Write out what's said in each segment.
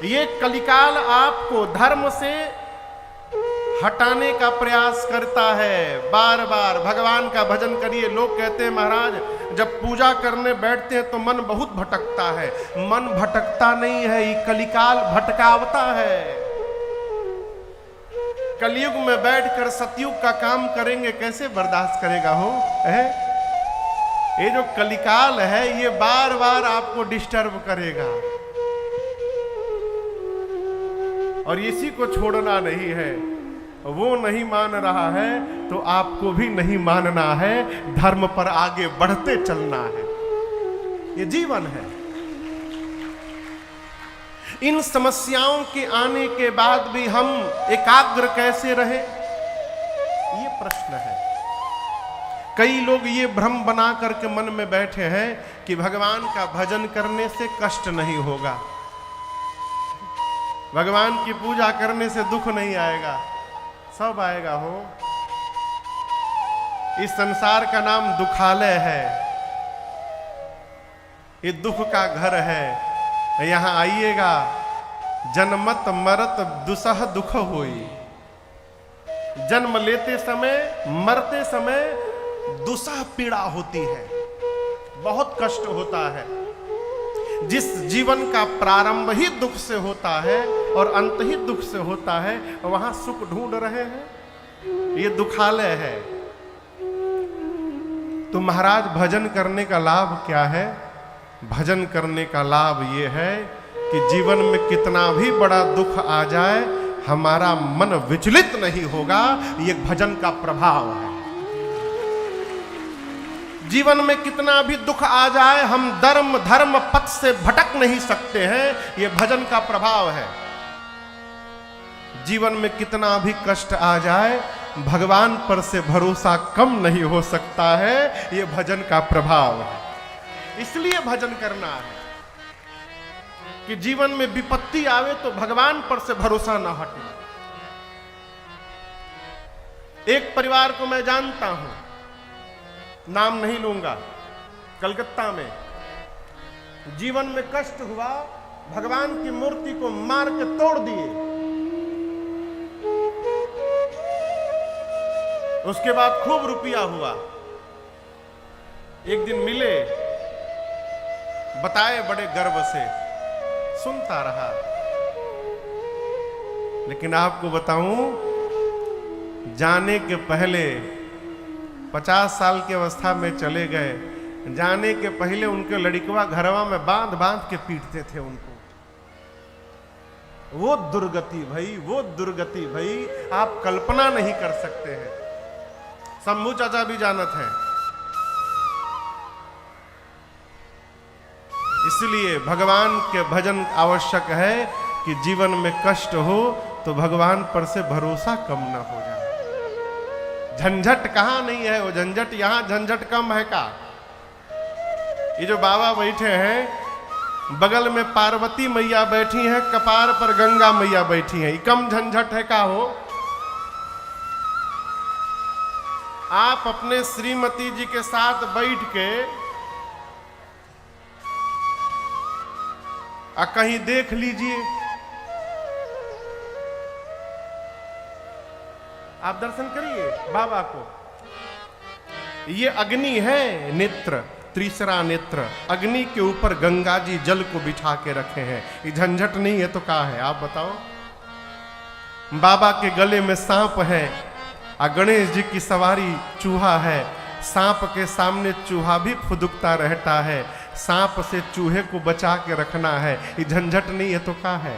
ये कलिकाल आपको धर्म से हटाने का प्रयास करता है। बार बार भगवान का भजन करिए। लोग कहते हैं महाराज जब पूजा करने बैठते हैं तो मन बहुत भटकता है। मन भटकता नहीं है, ये कलिकाल भटकावता है। कलयुग में बैठकर सतयुग का काम करेंगे, कैसे बर्दाश्त करेगा हो? ये जो कलिकाल है ये बार बार आपको डिस्टर्ब करेगा और इसी को छोड़ना नहीं है। वो नहीं मान रहा है तो आपको भी नहीं मानना है, धर्म पर आगे बढ़ते चलना है। ये जीवन है। इन समस्याओं के आने के बाद भी हम एकाग्र कैसे रहे, ये प्रश्न है। कई लोग ये भ्रम बना करके मन में बैठे हैं कि भगवान का भजन करने से कष्ट नहीं होगा, भगवान की पूजा करने से दुख नहीं आएगा। सब आएगा हो। इस संसार का नाम दुखालय है, ये दुख का घर है। यहां आइएगा, जन्मत मरत दुसह दुख होई। जन्म लेते समय मरते समय दुसह पीड़ा होती है, बहुत कष्ट होता है। जिस जीवन का प्रारंभ ही दुख से होता है और अंत ही दुख से होता है, वहां सुख ढूंढ रहे हैं, ये दुखालय है। तो महाराज भजन करने का लाभ क्या है? भजन करने का लाभ ये है कि जीवन में कितना भी बड़ा दुख आ जाए हमारा मन विचलित नहीं होगा। ये भजन का प्रभाव है। जीवन में कितना भी दुख आ जाए हम धर्म पथ से भटक नहीं सकते हैं, ये भजन का प्रभाव है। जीवन में कितना भी कष्ट आ जाए भगवान पर से भरोसा कम नहीं हो सकता है, ये भजन का प्रभाव है। इसलिए भजन करना है कि जीवन में विपत्ति आवे तो भगवान पर से भरोसा ना हटे। एक परिवार को मैं जानता हूं, नाम नहीं लूंगा, कलकत्ता में जीवन में कष्ट हुआ, भगवान की मूर्ति को मार के तोड़ दिए। उसके बाद खूब रुपया हुआ। एक दिन मिले, बताए बड़े गर्व से, सुनता रहा। लेकिन आपको बताऊं, जाने के पहले 50 साल की अवस्था में चले गए, जाने के पहले उनके लड़कवा घरवा में बांध बांध के पीटते थे उनको। वो दुर्गति भाई, वो दुर्गति भाई आप कल्पना नहीं कर सकते हैं। शंभू चाचा भी जानत है। इसलिए भगवान के भजन आवश्यक है कि जीवन में कष्ट हो तो भगवान पर से भरोसा कम ना हो जाए। झंझट कहां नहीं है, वो झंझट यहां झंझट कम है का? ये जो बाबा बैठे हैं, बगल में पार्वती मैया बैठी हैं, कपार पर गंगा मैया बैठी हैं, ये कम झंझट है का हो? आप अपने श्रीमती जी के साथ बैठ के कहीं देख लीजिए, आप दर्शन करिए बाबा को। ये अग्नि है, नेत्र, तीसरा नेत्र। अग्नि के ऊपर गंगा जी जल को बिठा के रखे हैं। ये झंझट नहीं है तो क्या है आप बताओ? बाबा के गले में सांप है, गणेश जी की सवारी चूहा है। सांप के सामने चूहा भी फुदकता रहता है। सांप से चूहे को बचा के रखना है, ये झंझट नहीं है तो क्या है?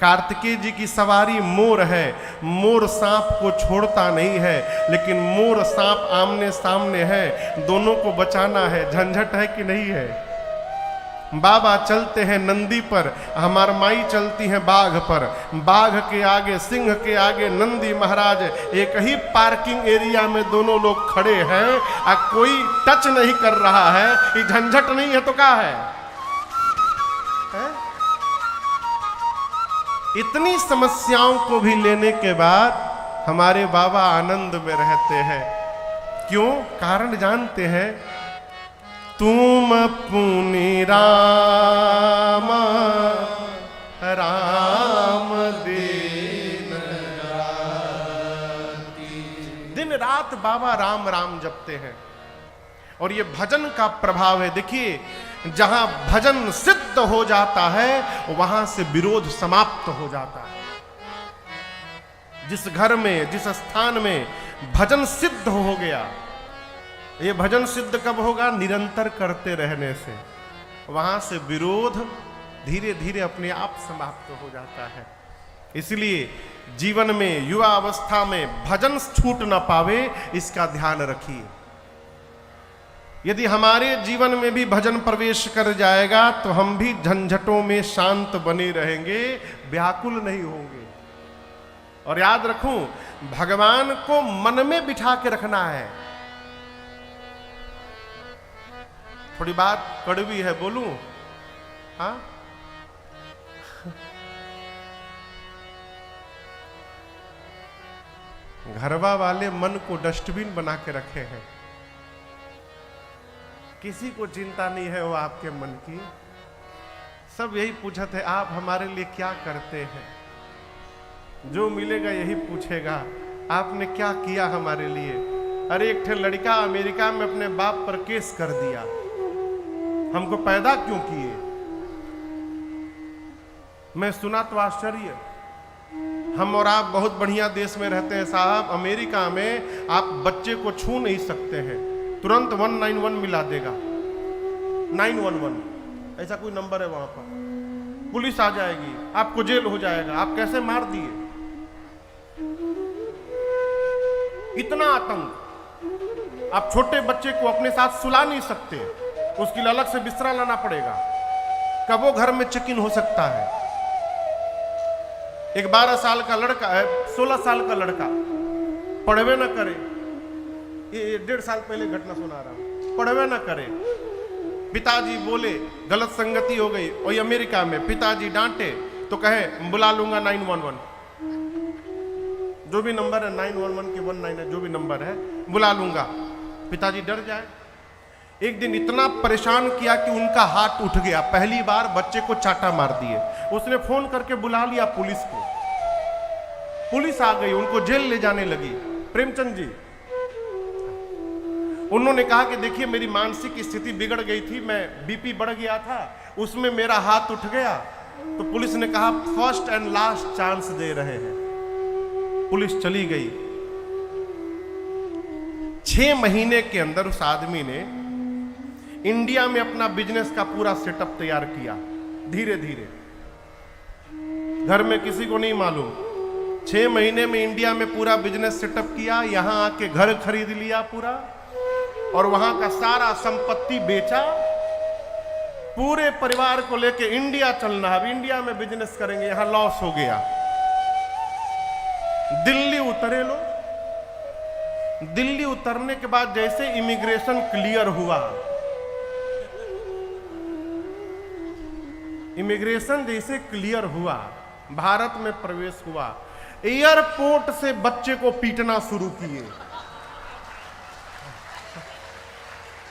कार्तिकेय जी की सवारी मोर है, मोर सांप को छोड़ता नहीं है, लेकिन मोर सांप आमने सामने है, दोनों को बचाना है। झंझट है कि नहीं है? बाबा चलते हैं नंदी पर, हमार माई चलती हैं बाघ पर। बाघ के आगे, सिंह के आगे नंदी महाराज। एक ही पार्किंग एरिया में दोनों लोग खड़े हैं, कोई टच नहीं कर रहा है। ये झंझट नहीं है तो क्या है? इतनी समस्याओं को भी लेने के बाद हमारे बाबा आनंद में रहते हैं। क्यों? कारण जानते हैं। तुम पुनि राम बाबा राम राम जपते हैं। और ये भजन का प्रभाव है। देखिए, जहां भजन सिद्ध हो जाता है वहां से विरोध समाप्त हो जाता है। जिस घर में, जिस स्थान में भजन सिद्ध हो गया, ये भजन सिद्ध कब होगा? निरंतर करते रहने से। वहां से विरोध धीरे धीरे अपने आप समाप्त हो जाता है। इसलिए जीवन में, युवा अवस्था में भजन छूट ना पावे, इसका ध्यान रखिए। यदि हमारे जीवन में भी भजन प्रवेश कर जाएगा तो हम भी झंझटों में शांत बने रहेंगे, व्याकुल नहीं होंगे। और याद रखूं, भगवान को मन में बिठा के रखना है। थोड़ी बात कड़वी है, बोलूं? हाँ, घरवा वाले मन को डस्टबिन बना के रखे हैं। किसी को चिंता नहीं है वो आपके मन की। सब यही पूछते हैं, आप हमारे लिए क्या करते हैं? जो मिलेगा यही पूछेगा, आपने क्या किया हमारे लिए? अरे एक ठे लड़का अमेरिका में अपने बाप पर केस कर दिया, हमको पैदा क्यों किए? मैं सुना तो आश्चर्य। हम और आप बहुत बढ़िया देश में रहते हैं साहब, अमेरिका में आप बच्चे को छू नहीं सकते हैं, तुरंत 191 मिला देगा। 911 ऐसा कोई नंबर है वहां पर, पुलिस आ जाएगी, आपको जेल हो जाएगा। आप कैसे मार दिए? इतना आतंक। आप छोटे बच्चे को अपने साथ सुला नहीं सकते, उसके लिए अलग से बिस्तरा लाना पड़ेगा। कब वो घर में चेक इन हो सकता है? एक 12 साल का लड़का है, 16 साल का लड़का पढ़वे ना करे, ये 1.5 साल पहले घटना सुना रहा हूं, पढ़वे ना करे, पिताजी बोले गलत संगति हो गई, और अमेरिका में पिताजी डांटे तो कहे बुला लूंगा 911, जो भी नंबर है 911 के 19 है, जो भी नंबर है बुला लूंगा। पिताजी डर जाए। एक दिन इतना परेशान किया कि उनका हाथ उठ गया, पहली बार बच्चे को चाटा मार दिए। उसने फोन करके बुला लिया पुलिस को, पुलिस आ गई, उनको जेल ले जाने लगी। प्रेमचंद जी, उन्होंने कहा कि देखिए मेरी मानसिक स्थिति बिगड़ गई थी, मैं बीपी बढ़ गया था, उसमें मेरा हाथ उठ गया। तो पुलिस ने कहा फर्स्ट एंड लास्ट चांस दे रहे हैं। पुलिस चली गई। 6 महीने के अंदर उस आदमी ने इंडिया में अपना बिजनेस का पूरा सेटअप तैयार किया, धीरे धीरे, घर में किसी को नहीं मालूम। 6 महीने में इंडिया में पूरा बिजनेस सेटअप किया, यहां आके घर खरीद लिया पूरा, और वहां का सारा संपत्ति बेचा। पूरे परिवार को लेके इंडिया चलना है, अब इंडिया में बिजनेस करेंगे, यहां लॉस हो गया। दिल्ली उतरे लो। दिल्ली उतरने के बाद जैसे इमिग्रेशन क्लियर हुआ, इमिग्रेशन जैसे क्लियर हुआ, भारत में प्रवेश हुआ, एयरपोर्ट से बच्चे को पीटना शुरू किए।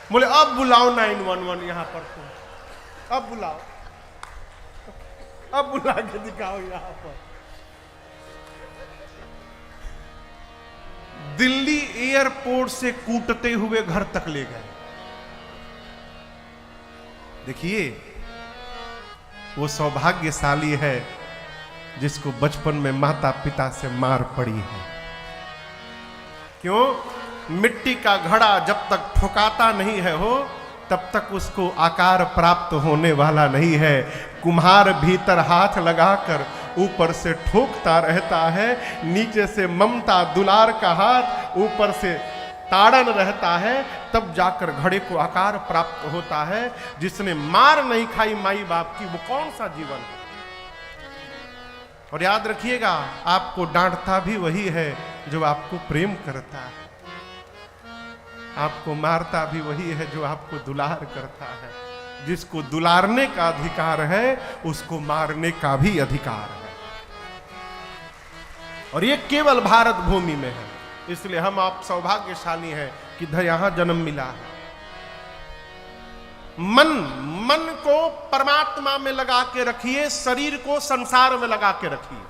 बोले अब बुलाओ 911 यहां पर, तुम अब बुलाओ, अब बुला के दिखाओ यहां पर। दिल्ली एयरपोर्ट से कूटते हुए घर तक ले गए। देखिए, वो सौभाग्यशाली है जिसको बचपन में माता पिता से मार पड़ी है। क्यों? मिट्टी का घड़ा जब तक ठोकाता नहीं है हो, तब तक उसको आकार प्राप्त होने वाला नहीं है। कुम्हार भीतर हाथ लगाकर ऊपर से ठोकता रहता है, नीचे से ममता दुलार का हाथ ऊपर से ताड़न रहता है, तब जाकर घड़े को आकार प्राप्त होता है। जिसने मार नहीं खाई माई बाप की, वो कौन सा जीवन है? और याद रखिएगा, आपको डांटता भी वही है जो आपको प्रेम करता है, आपको मारता भी वही है जो आपको दुलार करता है। जिसको दुलारने का अधिकार है उसको मारने का भी अधिकार है, और ये केवल भारत भूमि में है। इसलिए हम आप सौभाग्यशाली हैं कि यहां जन्म मिला है। मन को परमात्मा में लगा के रखिए, शरीर को संसार में लगा के रखिए।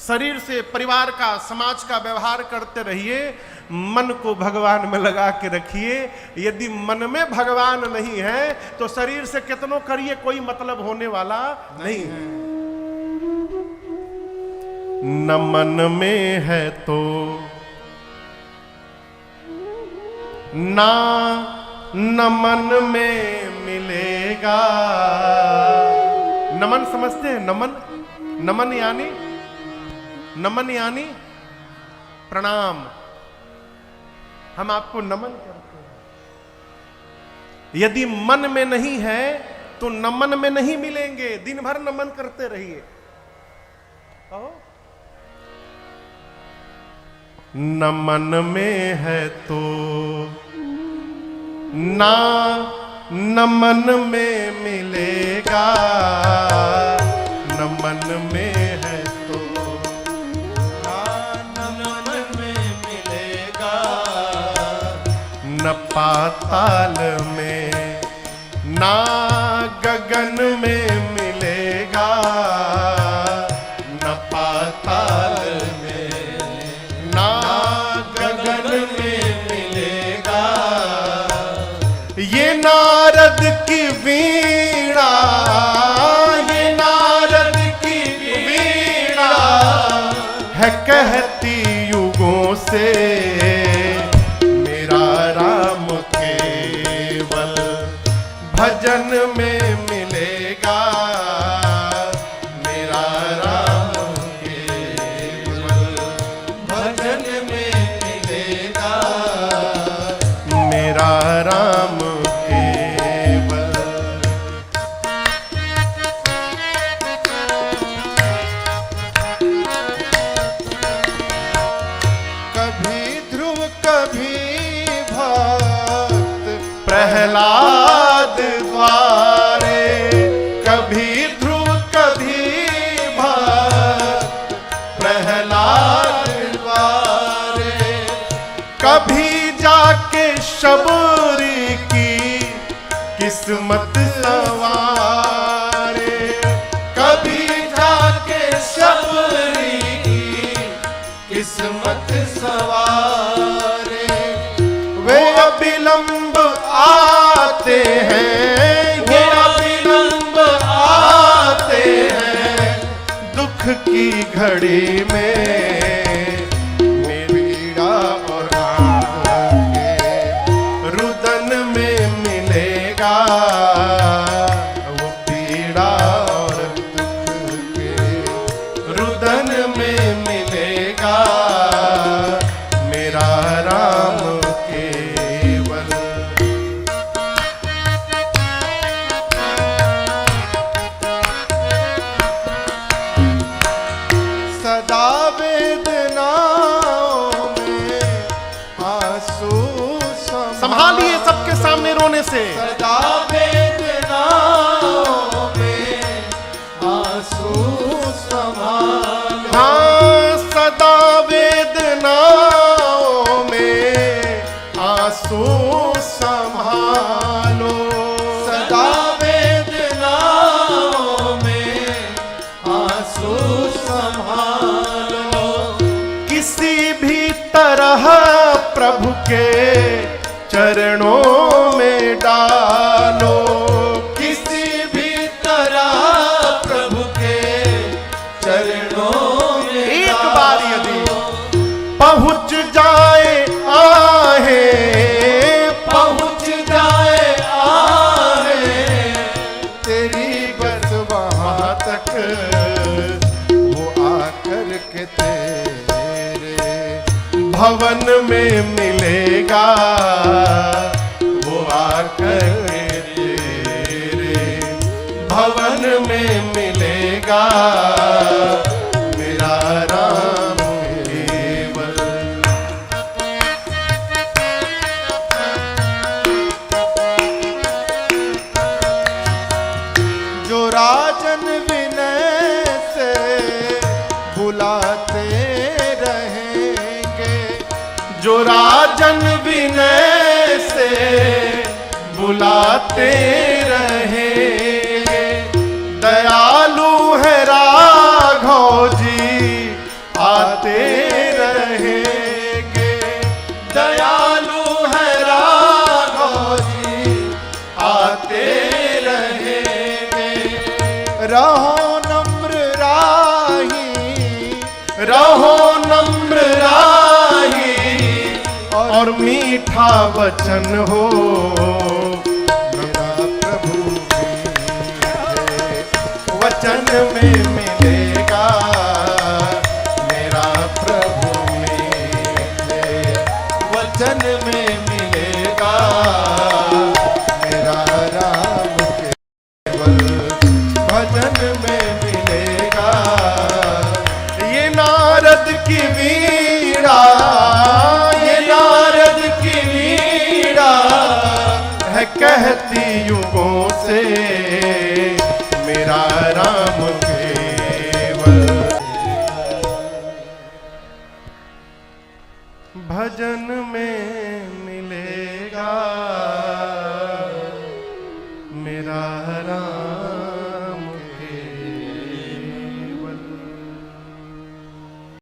शरीर से परिवार का, समाज का व्यवहार करते रहिए, मन को भगवान में लगा के रखिए। यदि मन में भगवान नहीं है तो शरीर से कितनों करिए कोई मतलब होने वाला नहीं है। न मन में है तो ना न मन में मिलेगा। नमन समझते हैं? नमन, नमन यानी, नमन यानी प्रणाम। हम आपको नमन करते हैं। यदि मन में नहीं है तो नमन में नहीं मिलेंगे। दिन भर नमन करते रहिए। न मन में है तो ना न मन में मिलेगा। न मन में है तो ना न मन में मिलेगा। न पाताल में ना गगन में मिलेगा। न पाताल में ना गगन में मिलेगा। ये नारद की वीणा, ये नारद की वीणा है कहती युगों से, मेरा राम केवल भजन में मिलेगा। मेरा राम केवल भजन में मिलेगा। मेरा राम केवल। कभी ध्रुव कभी भक्त प्रहलाद द्वारे। कभी ध्रुव कभी भक्त प्रहलाद द्वारे। कभी जाके शबरी की किस्मत सवारे। कभी जाके शबरी की किस्मत सवारे। वे अविलंब आते हैं, ये अविलंब आते हैं दुख की घड़ी में। मेरी पीड़ा और राम के रुदन में मिलेगा। वो पीड़ा और दुख के रुदन में मिलेगा। मेरा राम केवल। सदा वेदनाओं में आंसू संभालिए सबके सामने रोने से। सदा वेदनाओं में आंसू संभालो। हाँ, सदा वेदनाओं में आंसू संभालो। सदा वेदनाओं में आंसू संभालो। किसी भी तरह प्रभु के चरणों में डालो। किसी भी तरह प्रभु के चरणों में एक बार यदि पहुंच जाए आहे, पहुंच जाए आहे, तेरी बस वहां तक वो आकर के तेरे भवन में मिलेगा। वो आकर के तेरे भवन में मिलेगा। मेरा राम केवल। जो राजन विनय से बुलाते रहेंगे। जो राजन विनय से बुलाते रहेंगे। दयालु है राघव जी रहो नम्र राही, रहो नम्र राही, और मीठा वचन हो मेरा प्रभु मीठे वचन में मिलेगा, मेरा प्रभु मीठे वचन में मिलेगा, मेरा राम केवल भजन में मिलेगा। ये नारद की वीणा, ये नारद की वीणा है कहती युगों से, मेरा राम केवल भजन